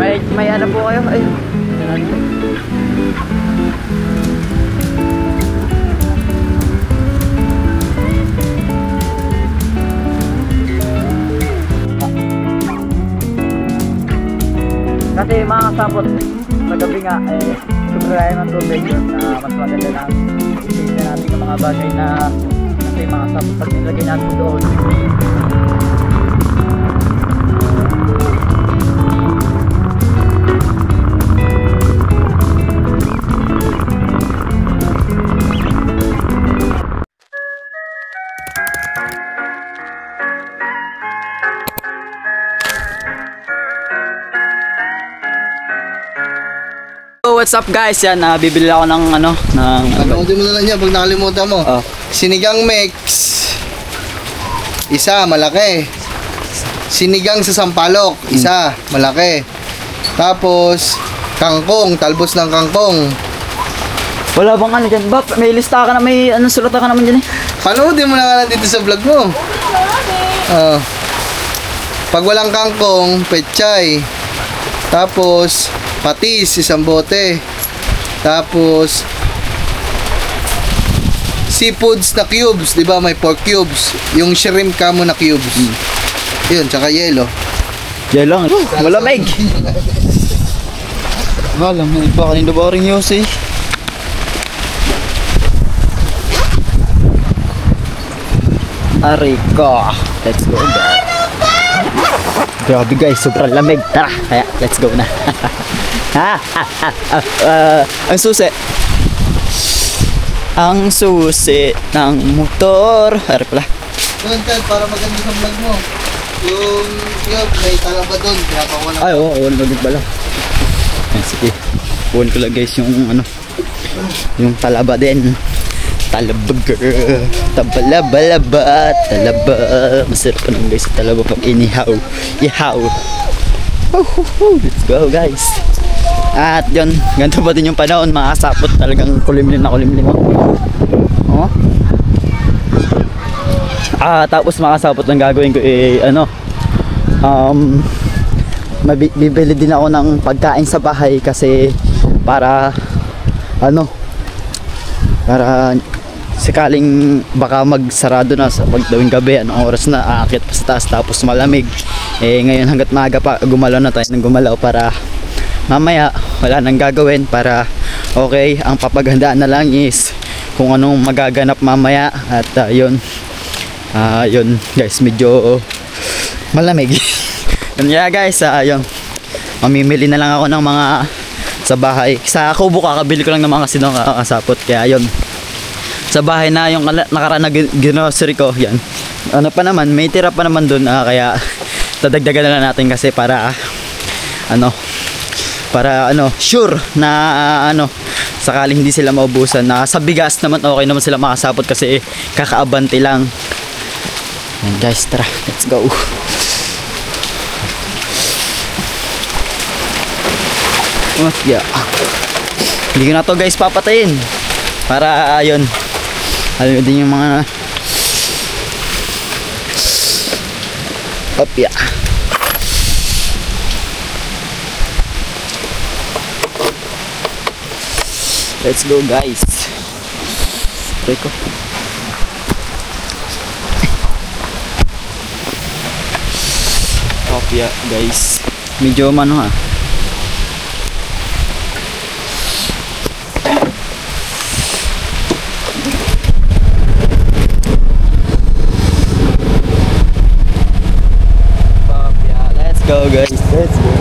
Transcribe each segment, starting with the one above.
May ano po kayo? Ay. Kasi mga kasabot, sa gabi nga, sobrang ng tubig yun na mas maganda na isipin natin yung mga bagay na kasi mga kasabot pag nilagay natin doon. What's up guys? Yan, bibili ako ng ano, ng Panoodin mo na lang yan pag nakalimutan mo. Sinigang mix. Isa, malaki. Sinigang sa sampalok. Isa, malaki. Tapos, kangkong, talbos ng kangkong. Wala bang ano dyan? Bap, may lista ka na, may ano, sulatan ka naman dyan eh. Panoodin mo na nga lang dito sa vlog mo. Pag walang kangkong, pechay. Tapos, patis, isang bote. Tapos seafoods na cubes, 'di ba? May pork cubes, yung shrimp camo na cubes. Yun, tsaka yelo. Yelo, malamig. Alam mo, iba kanina ba rin Yossi? Ariko. Let's go guys. Grabe guys, sobrang lamig. Tara, kaya let's go na. Ang susi. Ang susi ng motor. Harap pala. Doon, para maganda sa vlog mo. Yung may talaba doon. Kaya pa wala. Ay, oo, nagig pala. Sige. Puwan ko lang guys yung ano. Yung talaba din. Talaba girl. Tabalaba-laba. Talaba. Masarap pa naman guys. Talaba pag inihaw. Ihaw. Let's go guys. At yun, ganito pa din yung panahon, mga kasapot, talagang kulimlim na kulimlim. Oh. Tapos mga kasapot, ang gagawin ko ano, bibili din ako ng pagkain sa bahay kasi para ano, para sakaling baka magsarado na sa pagdawing gabi, anong oras na aakyat pa sa taas tapos malamig. Ngayon hanggat maaga pa gumalaw na tayo ng gumalaw para mamaya wala nang gagawin, para okay, ang papaghandaan na lang is kung anong magaganap mamaya. At yun guys, medyo malamig. Yun guys, yun, mamimili na lang ako ng mga sa bahay. Sa Kubo kakabili ko lang ng mga kasinong kasapot, kaya yun, sa bahay na yung nakaraan na grocery ko, yan, ano pa naman, may tira pa naman dun, kaya dadagdagan na lang natin kasi para sure na sakaling hindi sila maubusan. Sa bigas naman okay naman sila makasapot kasi kakaabante lang. Yan guys, tara, let's go. Yeah. Hindi ko na to guys papatayin para ayun, alam din yung mga yeah. Let's go guys. Try ko. Kopya guys. Medyo mano ha. Kopya. Let's go guys. Let's go.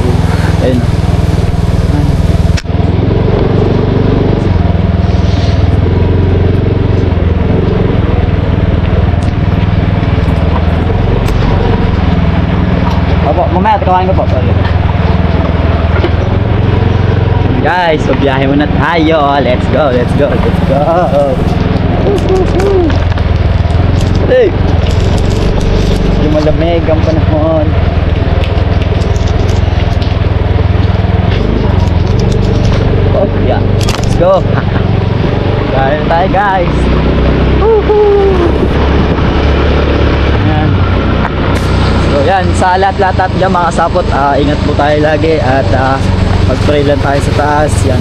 Ayun. Mamaya takawain ko po. Guys, so biyahe muna tayo. Let's go, let's go, let's go. Hey! Yung malamig ang panahon. Oh yeah, let's go. Biyahe na tayo guys. Woohoo! Ayan. Go. yan, sa lahat-lahat at dyan mga kasapot, ingat po tayo lagi at mag-pray lang tayo sa taas. Yan,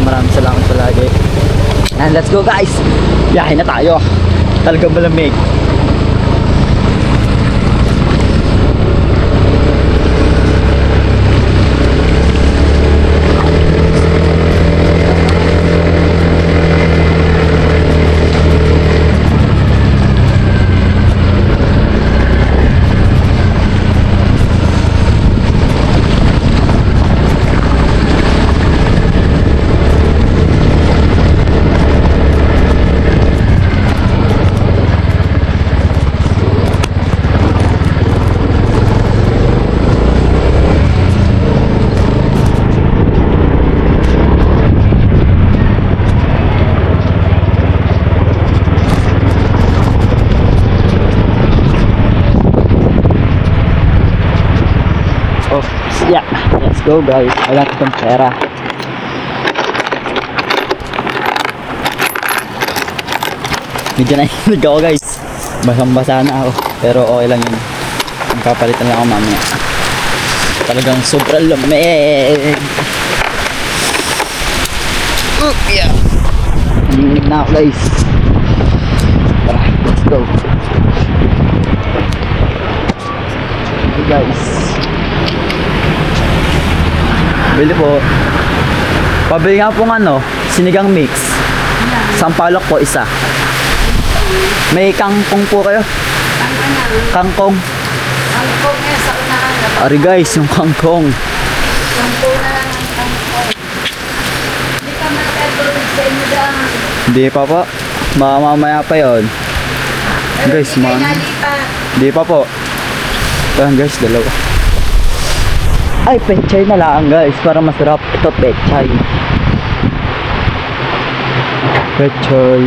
maraming salamat palagi. And let's go guys, biyahe na tayo. Talagang malamig. Yeah, let's go guys. Wala kitang pera. Medyo nahilig ako guys. Basang-basa na ako. Pero okay lang yun. Magkapalitan lang ako mamaya. Talagang sobrang lamig. Yeah. Nanginig na ako guys. Tara, let's go. Okay guys. Bili po. Pabili nga pong sinigang mix. Sampalok po isa. May kangkong po kayo? Kangkong. Kangkong yan sa unahan. Ari guys, yung kangkong. Kangkong na lang ang kangkong. Hindi ka magkatulog sa inyo daan. Hindi pa po. Baka mamaya pa yun. Guys, Hindi kayo nalipat. Hindi pa po. Ayan guys, dalawa. Ay, pechay na lang guys, para masarap. Ito, pechay. Pechay.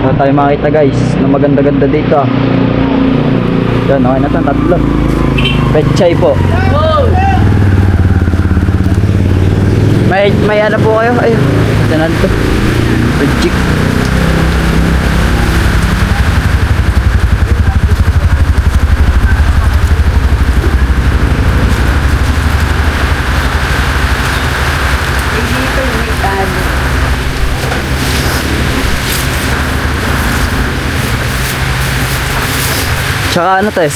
Wala tayo makita guys, na maganda-ganda dito. Yan, okay na ito, tatlo. Pechay po. May ano po kayo? Ayun, ito na ito. Rejik. Hindi ko lumitad. Tsaka ano tayo,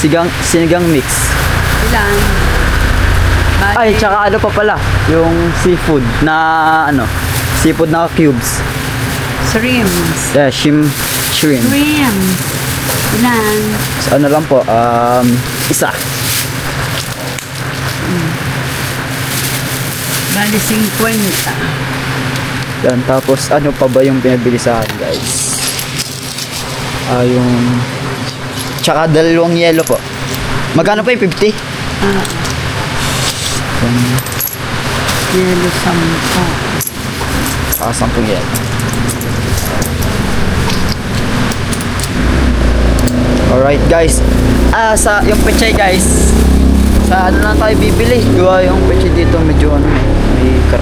sinigang mix. Ilan? Ay, tsaka ano pa pala, yung seafood na seafood na cubes. Shrimps. Yeah, shrimp. Shrimp. Ilan? So, ano lang po, isa. Bali 50. Yan, tapos ano pa ba yung pinabili sa akin guys? Yung tsaka dalawang yelo po. Magkano pa yung 50? Yelo 10. Tsaka 10 yelo. Alright guys. Sa yung pechay guys. Sa ano lang tayo bibili. Gawa yung pechay dito medyo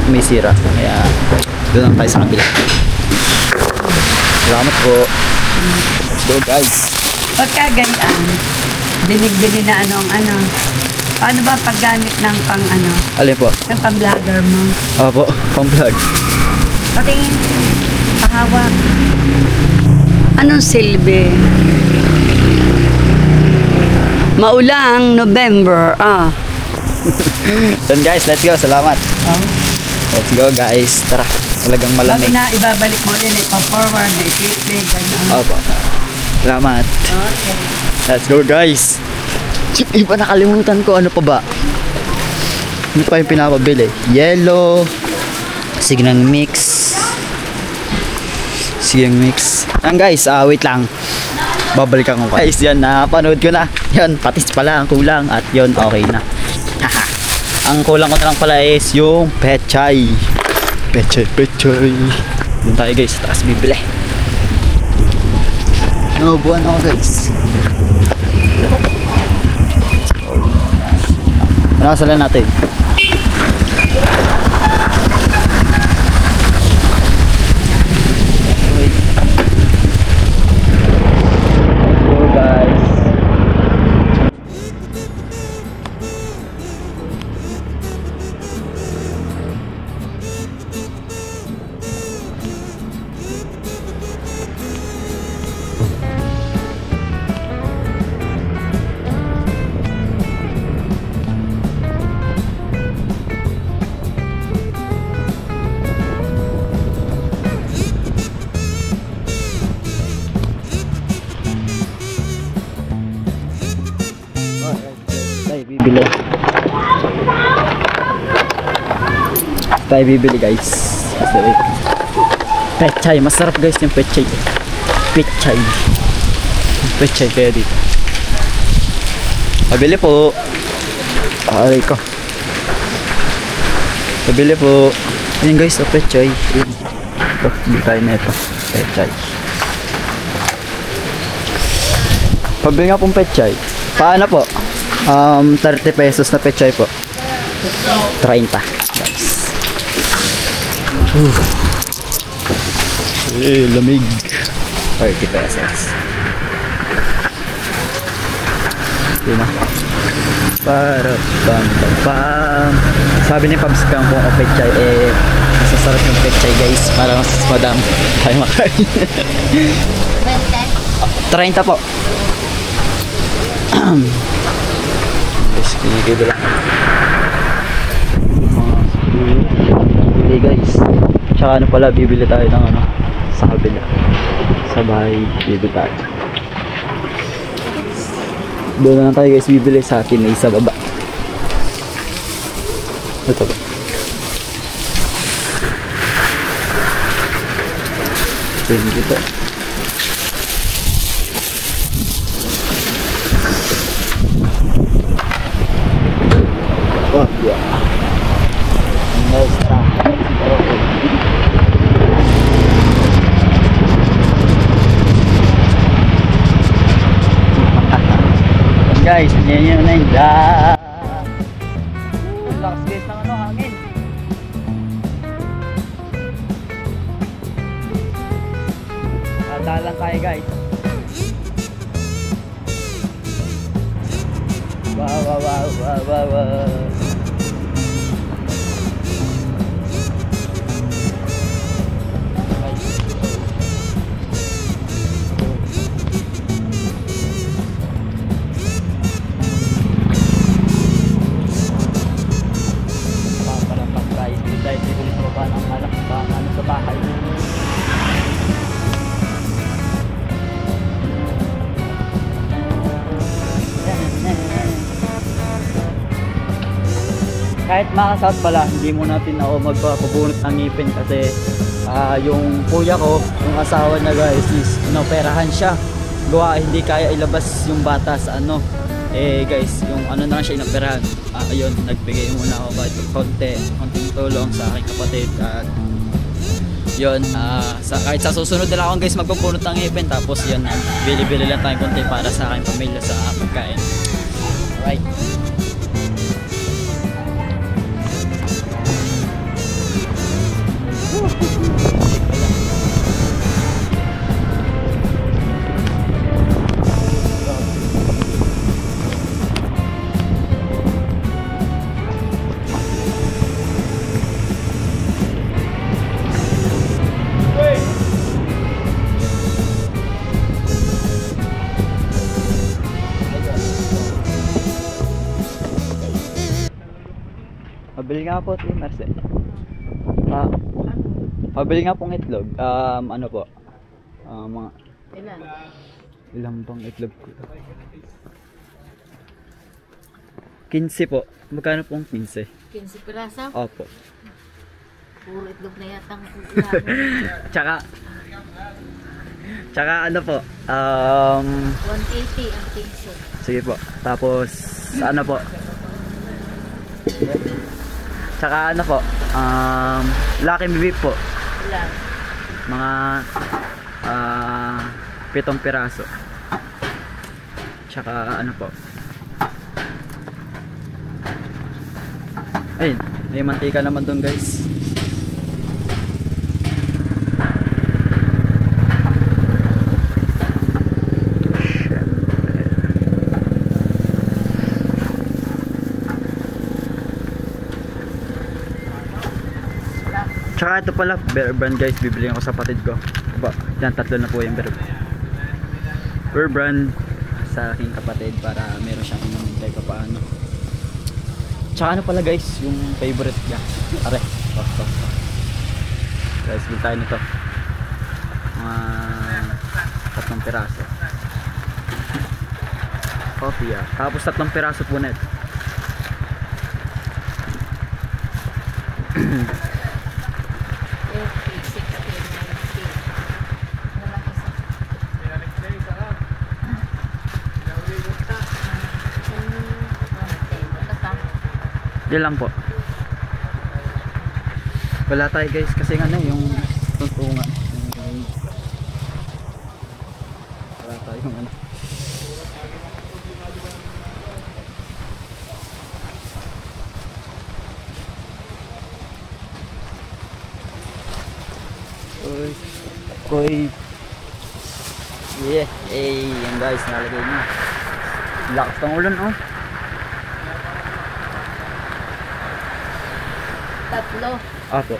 may sira. Kaya doon lang tayo sa kabila. Salamat po. Let's go guys. Pagka ganyan, binig-bili na paano ba paggamit ng Alin po? ng pang-vlogger mo? Opo, pang vlog. Patingin, pahawak. Anong silbi? Maulang November, Then guys, let's go. Salamat. Let's go guys. Tara, talagang Bago malamig. na ibabalik mo ulit, ipa-forward, i-click, gano'n. Opo. Salamat. Okay. Let's go guys. Iba nakalimutan ko, ano pa ba? Ano pa yung pinapabili? Yellow. Signang mix. Signang mix. Yan guys, wait lang. Babalikan ko guys. Yan, napanood ko na. Yan, patis pala ang kulang. At yun, okay na. Ang kulang ko na lang pala is yung pechay. Pechay. Doon tayo guys, taas bibili. Naubuan ako guys. Nakasalan natin. Hello guys. Bibili. Tayo bibili guys. Kasi pechay, masarap guys yung pechay. Pechay. Pechay kaya dito. Pabili po. Aray ko. Pabili po. Ayan guys, pechay. Ito, hindi tayo na ito. Pechay. Pabili nga pong pechay. Paano po? 30 pesos na pechay po. 30 guys. Lamig. 30 pesos. Yun na. Para pam. Sabi ni Pabs Kang kung ang pechay masasarap yung pechay guys. Para mas madam tayo makain. 30 po. Kinikita lang. Bibili guys. Tsaka ano pala, bibili tayo ng ano sa kabila. Sa bahay, bibili tayo. Doon na lang tayo guys bibili, sa akin ay sa baba. Ito ba? Ito dito. Oh, yeah. Nice track. Guys, yan na yung lakas guys ng ano, hangin. Dalan tayo guys. Wow. Kahit makasat pala, hindi mo natin ako magpapabunot ng ngipin kasi yung kuya ko, yung asawa niya guys is inoperahan siya. Gawa hindi kaya ilabas yung bata sa ano. Guys, yung ano na siya inoperahan. Ayun, nagbigay muna ako konting tulong sa aking kapatid at yun, kahit sa susunod nila akong guys magpapabunot ng ngipin, tapos yun, bili-bili lang tayong konti para sa aking pamilya sa pagkain. Alright. Pabili nga po, Team Merce. Pabili nga pong itlog. Ano po? Mga... Ilang bang itlog ko? 15 po. Magkano pong 15? 15 piraso? Opo. Puro itlog na yatang Tsaka ano po? 180 ang 15. Sige po. Tapos ano po? Tsaka ano po? Lucky beef po. Ilan? Mga 7 piraso. Tsaka ano po. Ayun, may mantika naman doon guys. Tsaka ito pala, Bear Brand guys, bibili ko sa patid ko. Ba, yan, 3 na po yung Bear Brand sa aking kapatid para meron siyang inumin kahit pa paano. Tsaka ano pala guys, yung favorite niya. Are, to. Guys, bili tayo nito. Mga 3 piraso. Coffee ah. Tapos 3 piraso po net. Yan lang po. Wala tayo guys kasi nga na yung tuntungan. Wala tayong ano. Koy. Yeah, yan guys, nalagay na. Lakas ng ulan oh. 3. Apo.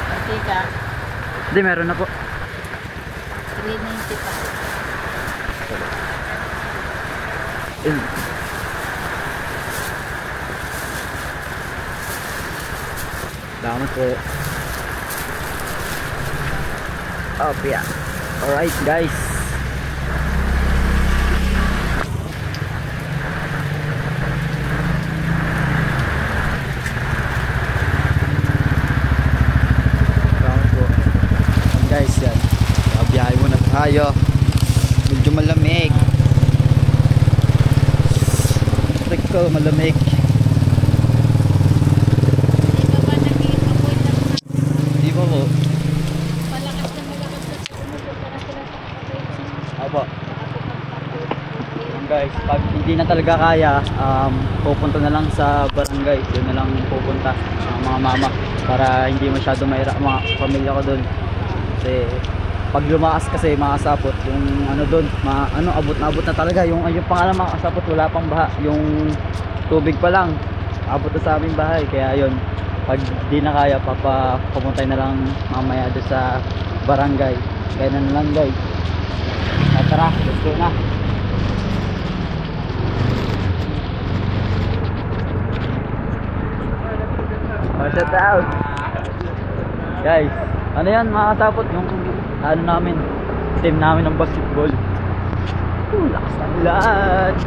Mantika. Hindi, meron na po. 3.90 pa. Salamat po. Oh, yeah. Alright guys. Guys, yan. Biyahe muna tayo. Medyo malamig. Check ko, malamig. Di ba nag-i-avoid na Di ba po? malakas na sumubok para sila sa kapatid? Apo. Guys, pag hindi na talaga kaya, pupunta na lang sa barangay. Doon na lang pupunta ang mga mama para hindi masyado mahirap mga pamilya ko doon. Kasi pag lumakas kasi makasapot yung ano doon, abot na abot na talaga yung pangalan makasapot, wala pang baha, yung tubig pa lang abot na sa aming bahay. Kaya yon, pag di na kaya pupuntay na lang mamaya doon sa barangay. Kaya na lang guys. Tara, let's go na. Shout out guys. Ano yan mga kasapot, yung ano namin, team namin ng basketball. Lakas ng ulan.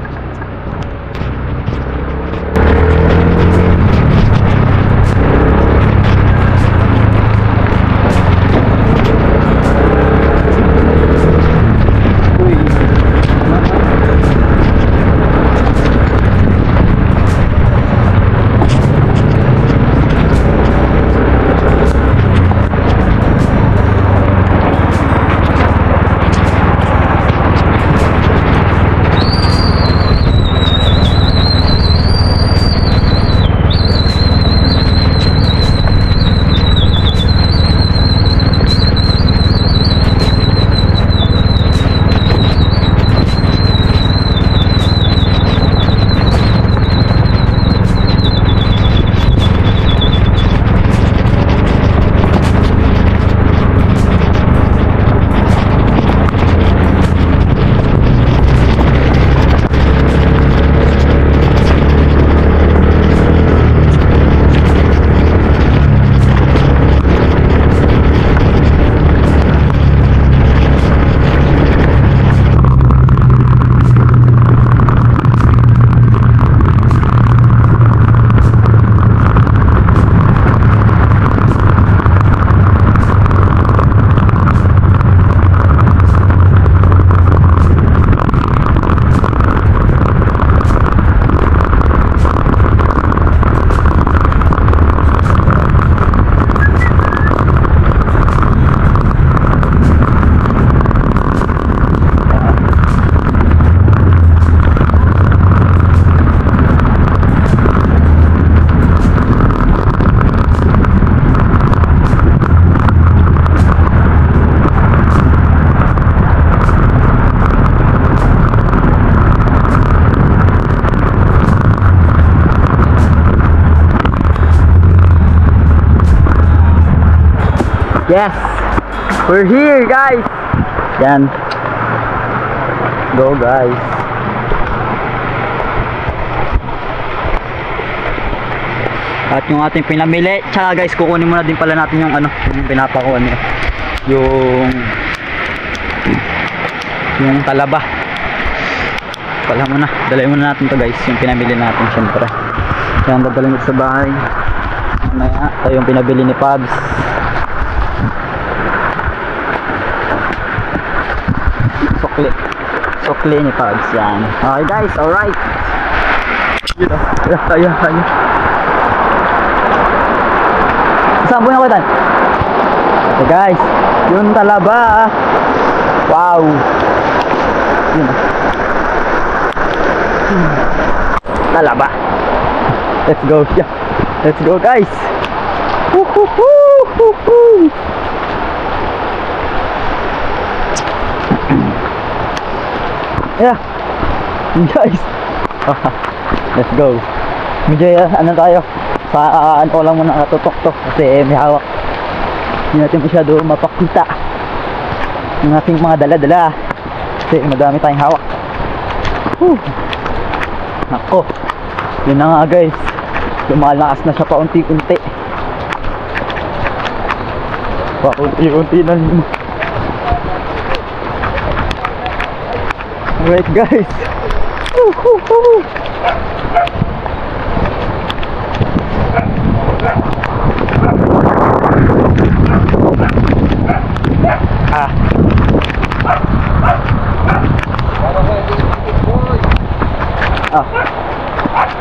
Yes! We're here guys! Yan. Go guys. At yung ating pinamili. Tsaka guys, kukunin muna din pala natin yung ano, yung pinapakuha nila. Yung talaba. Pala muna. Dalayin muna natin to guys. Yung pinamili natin syempre. Yan, dadalhin ito sa bahay. Mamaya, ito yung pinabili ni Pabs. Sukli ni Pabs yan. Okay guys, alright. Ayan. Saan po yung kutan? Okay guys, yung talaba. Wow. Yun. Talaba. Let's go. Yeah. Let's go guys. Woo. Yeah. Guys. Let's go. Medyo ano tayo? Sa ano lang muna natutok to kasi may hawak. Hindi natin masyado mapakita yung ating mga dala-dala kasi madami tayong hawak. Nako, yun na nga guys, lumalakas na siya paunti-unti. Paunti-unti na yun. Alright guys.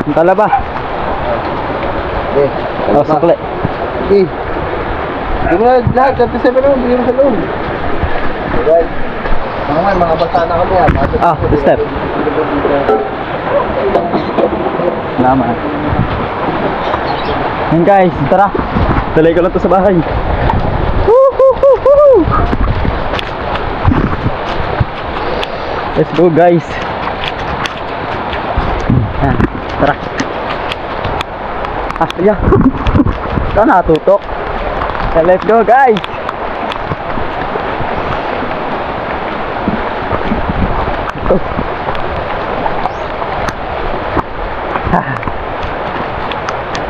Ang talaba. Sukli. Hindi mo na lahat, 37 na, hindi mo sa loob. Alright. Mga basa na kami Step. Salamat. Yan guys, tara. Dalay ko lang to sa bahay. Let's go guys. Tara. Yeah. Saan natutok? Let's go guys.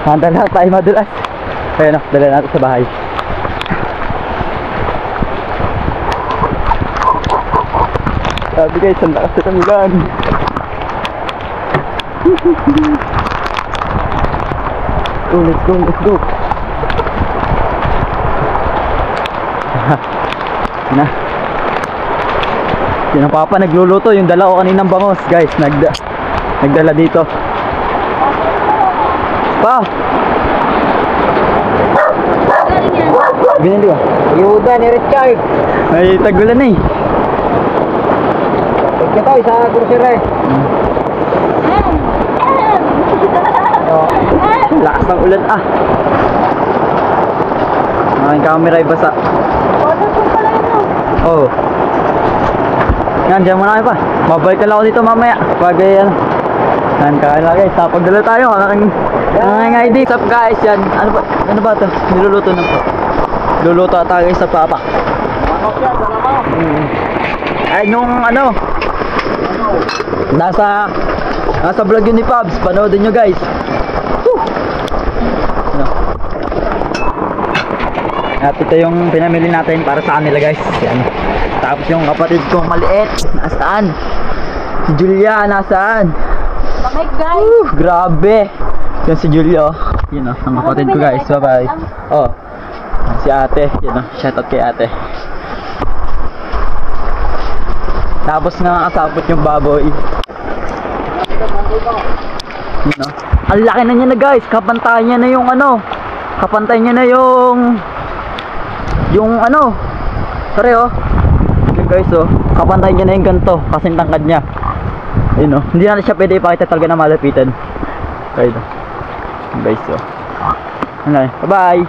Handa lang tayo madulas. Ayun o, dala natin sa bahay. Sabi guys, ang lakas na ulan. Let's go. Na. Yun ang papa nagluluto, yung dala ko kaninang bangos guys, nagdala dito. Pa! Binili ba? Yuda ni Richard. Ay, tagulan na eh. Kita tayo sa grocery. Lakas ng ulan Ang camera ay basa. Oh. Yan, dyan muna kayo pa. Babalik na lang ako dito mamaya. Pag yan. Yan, kaya lang guys. Pagdala tayo. Ang ID. What's up guys? Yan. Ano ba ito? Niluluto na po. Luluto ata guys sa papa. Ay, nung ano. Nasa vlog yun ni Pabs. Panoodin nyo guys. At ito yung pinamili natin para sa kanila guys. Yan. Tapos yung kapatid kong maliit, nasaan? Si Julia, nasaan? Bakit guys? Grabe. Yan si Julia. Yun ang kapatid ko guys. Bye bye. Oh. Si ate. Yun shoutout kay ate. Tapos nga kasapot yung baboy. Yun ang laki na niya na guys. Kapantay niya na yung ano. Kapantay niya na yung ano. Sorry oh. Yun guys oh. Kapantay niya na yung ganito. Kasi tangkad niya. Yun oh. Hindi na siya pwede ipakita talaga na malapitan. Okay oh. Guys oh. Bye bye.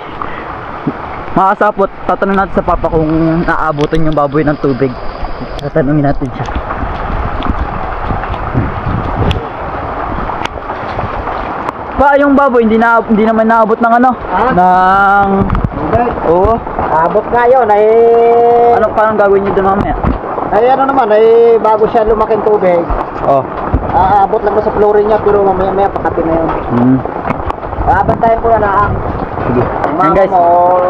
Makasapot. Tatanong natin sa papa kung naabutan yung baboy ng tubig. Tatanungin natin siya. Pa yung baboy hindi naman naabot ng ano? Ng Tubig. Oo. Abot nga yun, ay... Ano parang gagawin nyo doon mamaya? Ay ano naman, ay bago siya lumaking tubig, Oh. aabot lang mo sa flooring niya, pero mamaya pakatin na yun. Abantayan ko na Sige. Yan guys,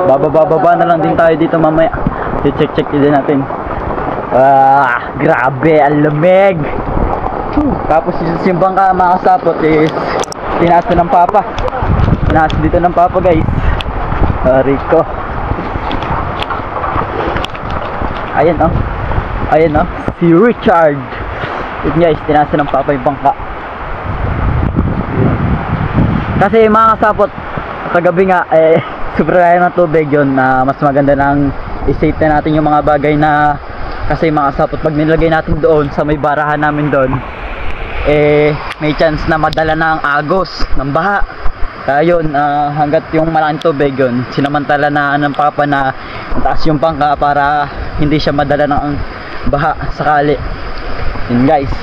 bababa na lang din tayo dito mamaya. I-check din natin. Grabe, ang lamig. Tapos yung bangka mga kasapot is tinaas na ng papa. Tinaas dito ng papa guys. Rico. Ayan oh. Ayan oh. Si Richard. Yun guys, tinaas na ng papa yung bangka. Kasi mga kasapot, kagabi nga sobrang layo ng tubig yun, na mas maganda nang i-save na natin yung mga bagay na, kasi mga kasapot pag nilagay natin doon sa may barahan namin doon, may chance na madala na ang agos ng baha. Kaya yun, hanggat yung malaking tubig yun, sinamantala na ng papa na taas yung bangka para hindi siya madala ng baha sakali. Yun guys,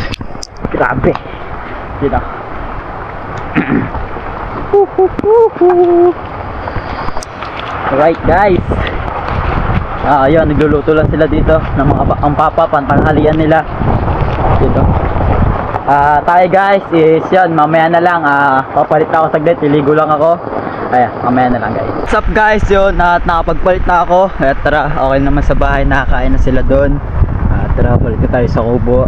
grabe yun ah. Alright guys, ayun, nagluluto lang sila dito ng mga ang papa, pantanghalian nila dito. Tayo guys is yan, mamaya na lang, papalit na ako saglit, iligo lang ako. Ayan, mamaya na lang guys. What's up guys, yun, at nakapagpalit na ako. Tara, okay naman sa bahay, nakakain na sila doon. Tara, palit na tayo sa kubo.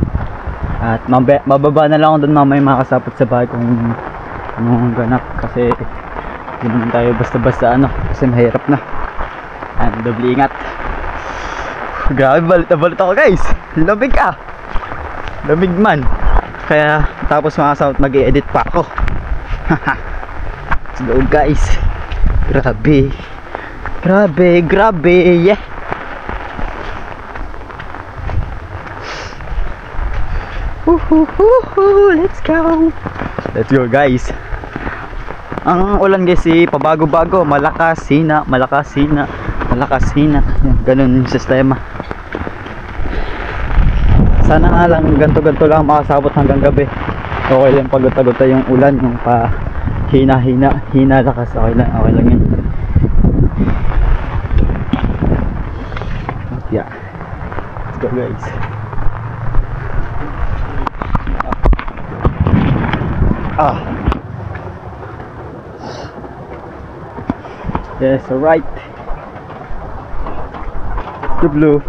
At mababa na lang ako doon mamaya, makasapot sa bahay kung anong ganap, kasi hindi naman tayo basta-basta kasi mahirap na. Doble ingat. Grabe, balit na balit ako guys. Lamig lamig man. Kaya tapos makasapot mag-i-edit pa ako. Let's go guys. Grabe. Grabe, yeah. Let's go. Let's go guys. Ang ulan guys pabago-bago, malakas, hina. Yan, ganun yung sistema. Sana nga lang ganto-ganto lang makasabot hanggang gabi. Okay lang pagod-agod yung ulan, yung pa hina lakas, okay lang yan. Yeah. Let's go guys. Yes, alright. The blue.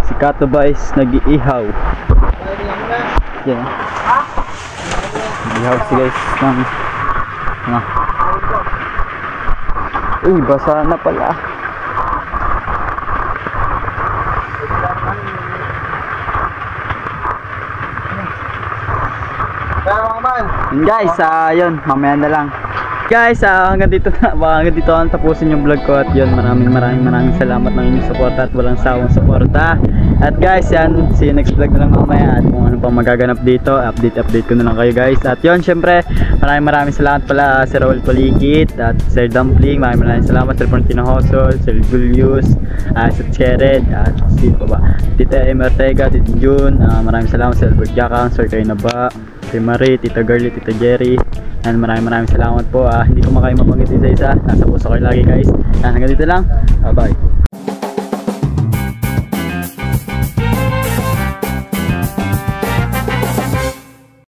Si Kato ba is nag-iihaw. Yan. Nag-iihaw si guys ng uy, basa na pala. Yun guys, yun, mamaya na lang. Guys, hanggang dito ang tapusin yung vlog ko. At yun, maraming salamat ng inyong suporta at walang sawang suporta. At guys, yan, see you next vlog na lang mamaya. At kung ano pang magaganap dito, update ko na lang kayo guys. At yun, syempre, maraming salamat pala Sir Raul Palikit at Sir Dumpling. Maraming salamat Sir Portino Hosol, Sir Julius, Sir Chered, at si Tita M. Ortega, Tita June. Maraming salamat Sir Albert Jakang, Sir Kainaba, Tita Marie, Tita Girlie, Tita Jerry. And maraming salamat po. Hindi ko makain mabanggit isa-isa. Nasa puso kayo lagi guys. Hanggang dito lang. Bye bye.